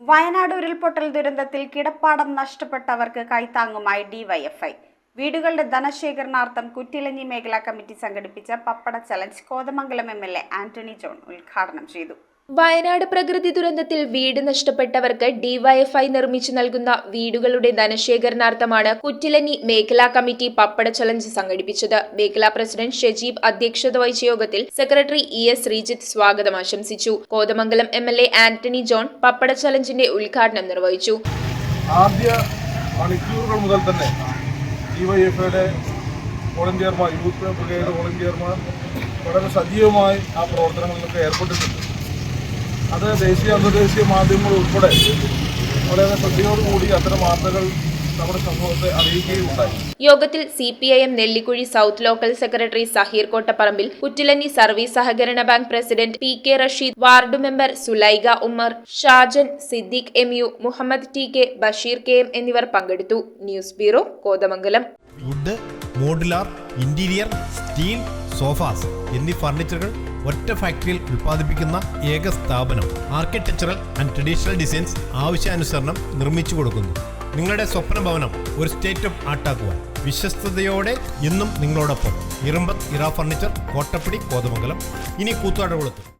വയനാട് ഉരുൾപൊട്ടൽ ദുരന്തത്തിൽ കിടപ്പാടം നഷ്ടപ്പെട്ടവർക്ക് കൈത്താങ്ങുമായി ഡിവൈഎഫ്ഐ. വീടുകളുടെ ധനശേഖരണാർത്ഥം കുറ്റിലഞ്ഞി മേഖലാ കമ്മിറ്റി സംഘടിപ്പിച്ച പപ്പട ചലഞ്ച് കോതമംഗലം എംഎൽഎ ആന്റണി ജോൺ ഉദ്ഘാടനം ചെയ്തു. വയനാട് പ്രകൃതി ദുരന്തത്തിൽ വീട് നഷ്ടപ്പെട്ടവർക്ക് ഡിവൈഎഫ്ഐ നിർമ്മിച്ചു നൽകുന്ന വീടുകളുടെ ധനശേഖരണാർത്ഥമാണ് കുറ്റിലഞ്ഞി മേഖലാ കമ്മിറ്റി പപ്പട ചലഞ്ച് സംഘടിപ്പിച്ചത്. മേഖലാ പ്രസിഡന്റ് ഷജീബ് അധ്യക്ഷത വഹിച്ച യോഗത്തിൽ സെക്രട്ടറി എസ് ശ്രീജിത്ത് സ്വാഗതം ആശംസിച്ചു. കോതമംഗലം എംഎൽഎ ആന്റണി ജോൺ പപ്പട ചലഞ്ചിന്റെ ഉദ്ഘാടനം നിർവഹിച്ചു. ആദ്യ മണിക്കൂറുകൾ മുതൽ തന്നെ ഡിവൈഎഫ്ഐയുടെ വോളണ്ടിയർമാർ, യൂത്ത് ബ്രിഗേഡ് വോളണ്ടിയർമാർ വളരെ സജീവമായി ആ പ്രവർത്തനങ്ങളിലൊക്കെ ഏർപ്പെട്ടിട്ടുണ്ട്. അത് ദേശീയ അന്തർദേശീയ മാധ്യമങ്ങൾ ഉൾപ്പെടെ വളരെ ശ്രദ്ധയോടുകൂടി അത്തരം വാർത്തകൾ നമ്മുടെ സമൂഹത്തെ അറിയിക്കുകയുണ്ടായി. യോഗത്തിൽ CPIM Nellikuzhi south local secretary Saheer Kottaparambil, Kuttilanji service സഹകരണ bank president PK Rasheed, ward member Sulaikha Ummer, Shajan, Siddique MU, Muhammad TK, Basheer KM എന്നിവർ പങ്കെടുത്തു. News bureau, Kothamangalam. Wood, modular, interior, steel, sofas എന്നീ ഫർണിച്ചറുകൾ ഒറ്റ ഫാക്ടറിയിൽ ഉൽപ്പാദിപ്പിക്കുന്ന ഏക സ്ഥാപനം. ആർക്കിടെക്ചറൽ ആൻഡ് ട്രഡീഷണൽ ഡിസൈൻസ് ആവശ്യാനുസരണം നിർമ്മിച്ചു കൊടുക്കുന്നു. നിങ്ങളുടെ സ്വപ്ന ഭവനം ഒരു സ്റ്റേറ്റ് ഓഫ് ആർട്ടാക്കുവാൻ വിശ്വസ്തയോടെ എന്നും നിങ്ങളോടൊപ്പം. ഇറമ്പത്ത് ഇറ ഫർണിച്ചർ, കോട്ടപ്പടി, കോതമംഗലം. ഇനി കൂത്താട്ടുകുളത്ത്.